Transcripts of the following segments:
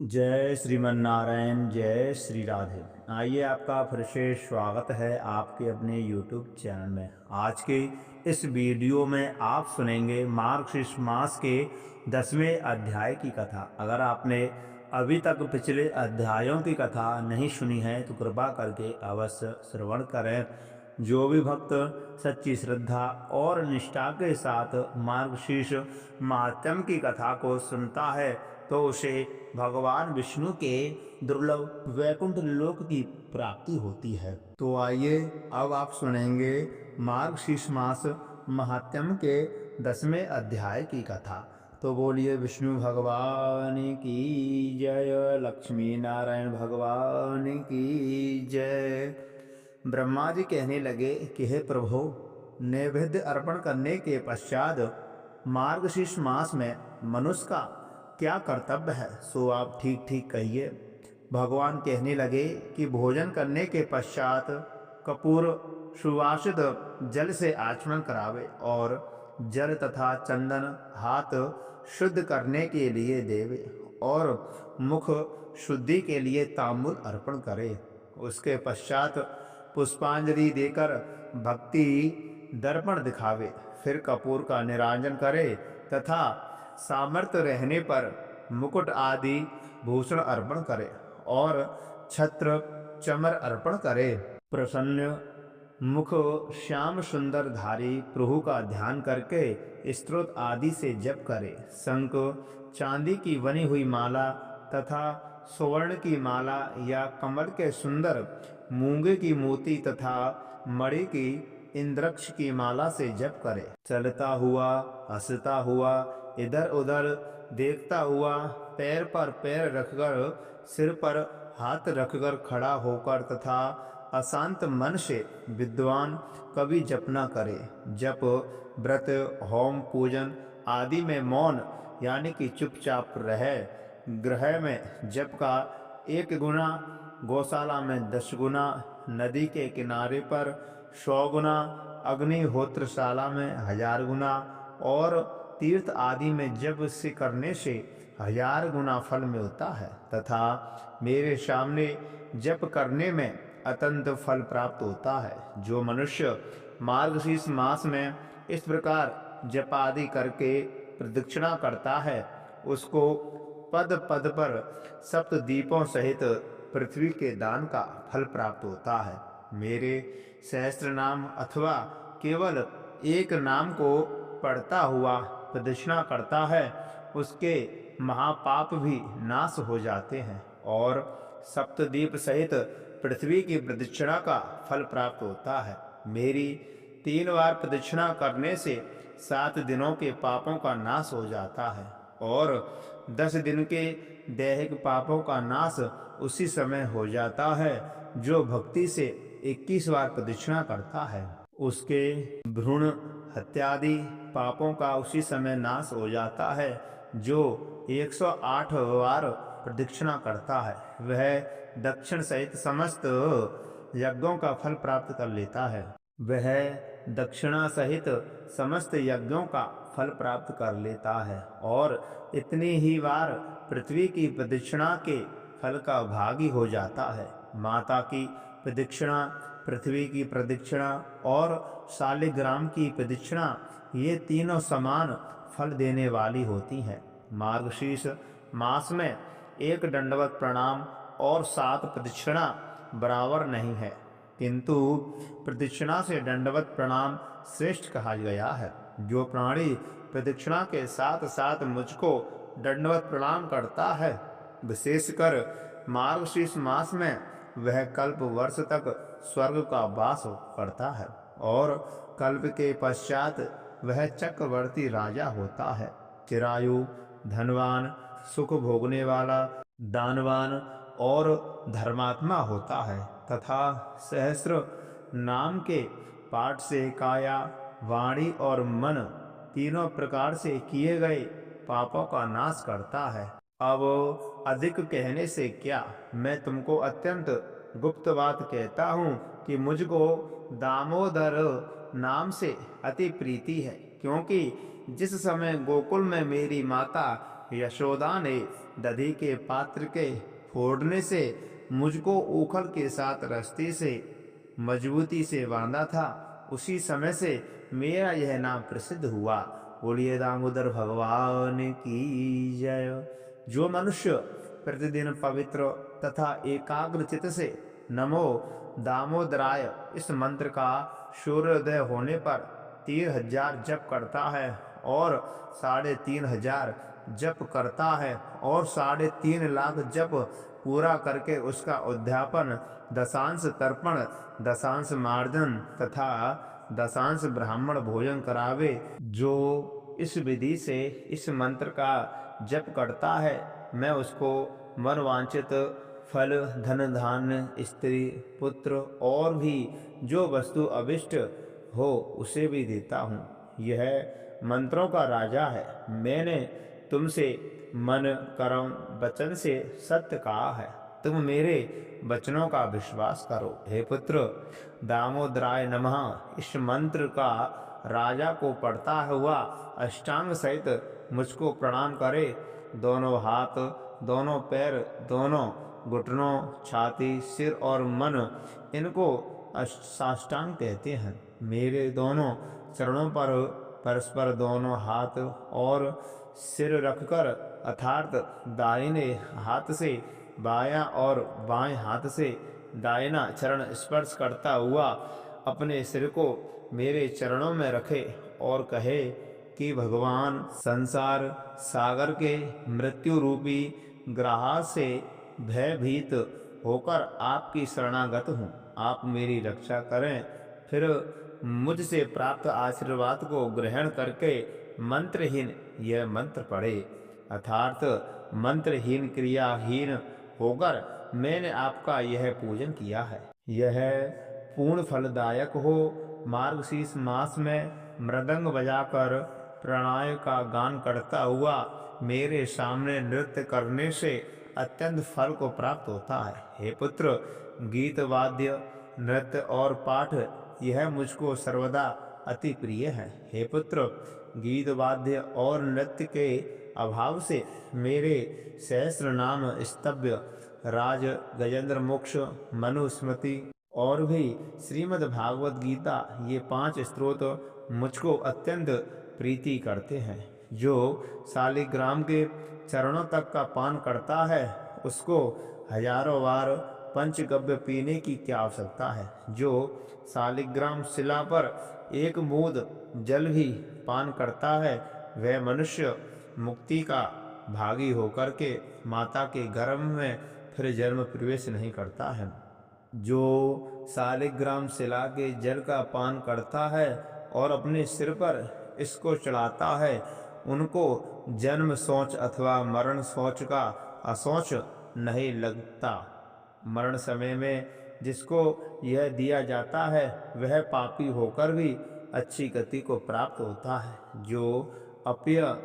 जय श्रीमन नारायण, जय श्री राधे। आइए, आपका फिर से स्वागत है आपके अपने YouTube चैनल में। आज के इस वीडियो में आप सुनेंगे मार्गशीर्ष मास के 10वें अध्याय की कथा। अगर आपने अभी तक पिछले अध्यायों की कथा नहीं सुनी है तो कृपा करके अवश्य श्रवण करें। जो भी भक्त सच्ची श्रद्धा और निष्ठा के साथ मार्गशीर्ष महात्म्य की कथा को सुनता है तो उसे भगवान विष्णु के दुर्लभ वैकुंठ लोक की प्राप्ति होती है। तो आइए, अब आप सुनेंगे मार्गशीर्ष मास महात्म्य के 10वें अध्याय की कथा। तो बोलिए विष्णु भगवान की जय, लक्ष्मी नारायण भगवान की जय। ब्रह्मा जी कहने लगे कि हे प्रभु, नैवेद्य अर्पण करने के पश्चात मार्गशीर्ष मास में मनुष्य का क्या कर्तव्य है, सो आप ठीक ठीक कहिए। भगवान कहने लगे कि भोजन करने के पश्चात कपूर सुवासित जल से आचमन करावे और जल तथा चंदन हाथ शुद्ध करने के लिए देवे और मुख शुद्धि के लिए तांबूल अर्पण करे। उसके पश्चात पुष्पांजलि देकर भक्ति दर्पण दिखावे। फिर कपूर का निराजन करे तथा सामर्थ्य रहने पर मुकुट आदि भूषण अर्पण करे और छत्र चमर अर्पण करे। प्रसन्न मुख श्याम सुंदर धारी प्रभु का ध्यान करके स्तोत्र आदि से जप करे। शंख चांदी की बनी हुई माला तथा स्वर्ण की माला या कमल के सुंदर मूंगे की मोती तथा मणि की इंद्रक्ष की माला से जप करे। चलता हुआ, हंसता हुआ, इधर उधर देखता हुआ, पैर पर पैर रखकर, सिर पर हाथ रखकर खड़ा होकर तथा अशांत मन से विद्वान कभी जप न करे। जप, व्रत, होम, पूजन आदि में मौन यानी कि चुपचाप रहे। ग्रह में जप का 1 गुना, गौशाला में 10 गुना, नदी के किनारे पर 100 गुना, अग्निहोत्रशाला में 1000 गुना और तीर्थ आदि में जप से करने से 1000 गुना फल मिलता है तथा मेरे सामने जप करने में अत्यंत फल प्राप्त होता है। जो मनुष्य मार्गशीर्ष मास में इस प्रकार जप आदि करके प्रदक्षिणा करता है उसको पद पद पर सप्त दीपों सहित पृथ्वी के दान का फल प्राप्त होता है। मेरे सहस्त्र नाम अथवा केवल एक नाम को पढ़ता हुआ प्रदक्षिणा करता है उसके महापाप भी नाश हो जाते हैं और सप्तदीप सहित पृथ्वी की प्रदक्षिणा का फल प्राप्त होता है। मेरी 3 बार प्रदक्षिणा करने से 7 दिनों के पापों का नाश हो जाता है और 10 दिन के दैहिक पापों का नाश उसी समय हो जाता है। जो भक्ति से 21 बार प्रदक्षिणा करता है उसके भ्रूण हत्यादि पापों का उसी समय नाश हो जाता है। जो 108 बार प्रदक्षिणा करता है वह दक्षिण सहित समस्त यज्ञों का फल प्राप्त कर लेता है। वह दक्षिणा सहित समस्त यज्ञों का फल प्राप्त कर लेता है और इतनी ही बार पृथ्वी की प्रदक्षिणा के फल का भागी हो जाता है। माता की प्रदक्षिणा, पृथ्वी की प्रदक्षिणा और शालिग्राम की प्रदक्षिणा, ये तीनों समान फल देने वाली होती हैं। मार्गशीर्ष मास में 1 दंडवत प्रणाम और 7 प्रदक्षिणा बराबर नहीं है, किंतु प्रदक्षिणा से दंडवत प्रणाम श्रेष्ठ कहा गया है। जो प्राणी प्रदक्षिणा के साथ साथ मुझको दंडवत प्रणाम करता है, विशेषकर मार्गशीर्ष मास में, वह कल्प वर्ष तक स्वर्ग का वास करता है और कल्प के पश्चात वह चक्रवर्ती राजा होता है। चिरायु, धनवान, सुख भोगने वाला, दानवान और धर्मात्मा होता है तथा सहस्र नाम के पाठ से काया, वाणी और मन तीनों प्रकार से किए गए पापों का नाश करता है। अब अधिक कहने से क्या, मैं तुमको अत्यंत गुप्त बात कहता हूँ कि मुझको दामोदर नाम से अति प्रीति है, क्योंकि जिस समय गोकुल में मेरी माता यशोदा ने दधी के पात्र के फोड़ने से मुझको ऊखल के साथ रस्सी से मजबूती से बांधा था, उसी समय से मेरा यह नाम प्रसिद्ध हुआ। बोलिए दामोदर भगवान की जय। जो मनुष्य प्रतिदिन पवित्र तथा एकाग्र चित्त से नमो दामोदराय इस मंत्र का सूर्योदय होने पर 3000 जप करता है और 3500 जप करता है और 3.5 लाख जप पूरा करके उसका उद्यापन, दशांश तर्पण, दशांश मार्जन तथा दशांश ब्राह्मण भोजन करावे, जो इस विधि से इस मंत्र का जप करता है, मैं उसको मनवांछित फल, धन धान्य, स्त्री, पुत्र और भी जो वस्तु अभिष्ट हो उसे भी देता हूँ। यह मंत्रों का राजा है। मैंने तुमसे मन, कर्म, वचन से सत्य कहा है, तुम मेरे वचनों का विश्वास करो। हे पुत्र, दामोदराय नमः इस मंत्र का राजा को पढ़ता हुआ अष्टांग सहित मुझको प्रणाम करे। दोनों हाथ, दोनों पैर, दोनों घुटनों, छाती, सिर और मन, इनको साष्टांग कहते हैं। मेरे दोनों चरणों पर परस्पर दोनों हाथ और सिर रखकर अर्थात दाहिने हाथ से बायां और बाएं हाथ से दाहिना चरण स्पर्श करता हुआ अपने सिर को मेरे चरणों में रखे और कहे कि भगवान, संसार सागर के मृत्यु रूपी ग्रह से भयभीत होकर आपकी शरणागत हूँ, आप मेरी रक्षा करें। फिर मुझसे प्राप्त आशीर्वाद को ग्रहण करके मंत्रहीन यह मंत्र पढ़े, अर्थात मंत्रहीन क्रियाहीन होकर मैंने आपका यह पूजन किया है। यह पूर्ण फलदायक हो। मार्गशीर्ष मास में मृदंग बजाकर प्रणय का गान करता हुआ मेरे सामने नृत्य करने से अत्यंत फल को प्राप्त होता है। हे पुत्र, गीत, वाद्य, नृत्य और पाठ यह मुझको सर्वदा अति प्रिय है। हे पुत्र, गीत, वाद्य और नृत्य के अभाव से मेरे सहस्र नाम, स्तव्य, राज, गजेंद्र मोक्ष, मनुस्मृति और भी श्रीमद् भागवत गीता, ये 5 स्त्रोत मुझको अत्यंत प्रीति करते हैं। जो शालिग्राम के चरणों तक का पान करता है उसको हजारों बार पंचगव्य पीने की क्या आवश्यकता है। जो शालिग्राम शिला पर एक बूंद जल भी पान करता है वह मनुष्य मुक्ति का भागी होकर के माता के गर्भ में फिर जन्म प्रवेश नहीं करता है। जो शालिग्राम शिला के जल का पान करता है और अपने सिर पर इसको चढ़ाता है, उनको जन्म सोच अथवा मरण सोच का असोच नहीं लगता। मरण समय में जिसको यह दिया जाता है वह पापी होकर भी अच्छी गति को प्राप्त होता है। जो अप्य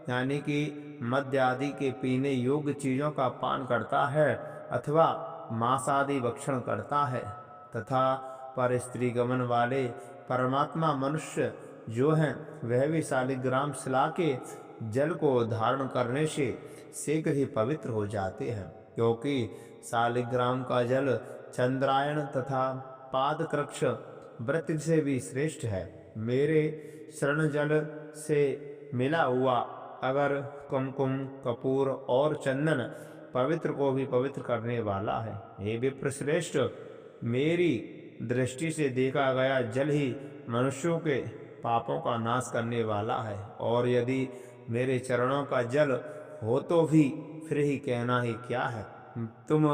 यानी कि मद्य आदि के पीने योग्य चीज़ों का पान करता है अथवा मांस आदि भक्षण करता है तथा पर स्त्री गमन वाले परमात्मा मनुष्य जो हैं वह भी शालिग्राम शिला के जल को धारण करने से शीघ्र ही पवित्र हो जाते हैं, क्योंकि शालिग्राम का जल चंद्रायण तथा पादकृक्ष वृत्ति से भी श्रेष्ठ है। मेरे शरण जल से मिला हुआ अगर कुमकुम, कपूर और चंदन पवित्र को भी पवित्र करने वाला है। हे विप्र श्रेष्ठ, मेरी दृष्टि से देखा गया जल ही मनुष्यों के पापों का नाश करने वाला है, और यदि मेरे चरणों का जल हो तो भी फिर ही कहना ही क्या है। तुम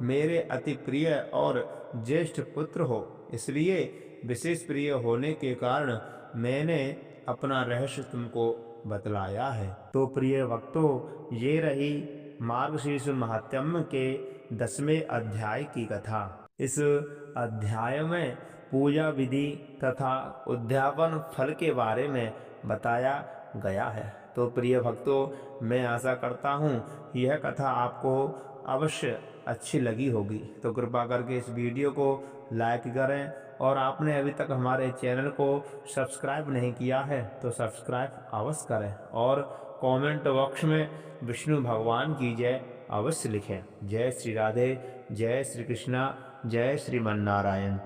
मेरे अति प्रिय और ज्येष्ठ पुत्र हो, इसलिए विशेष प्रिय होने के कारण मैंने अपना रहस्य तुमको बतलाया है। तो प्रिय भक्तों, ये रही मार्गशीर्ष महात्म्य के 10वें अध्याय की कथा। इस अध्याय में पूजा विधि तथा उद्यापन फल के बारे में बताया गया है। तो प्रिय भक्तों, मैं आशा करता हूँ यह कथा आपको अवश्य अच्छी लगी होगी। तो कृपा करके इस वीडियो को लाइक करें, और आपने अभी तक हमारे चैनल को सब्सक्राइब नहीं किया है तो सब्सक्राइब अवश्य करें, और कमेंट बॉक्स में विष्णु भगवान की जय अवश्य लिखें। जय श्री राधे, जय श्री कृष्णा, जय श्रीमन नारायण।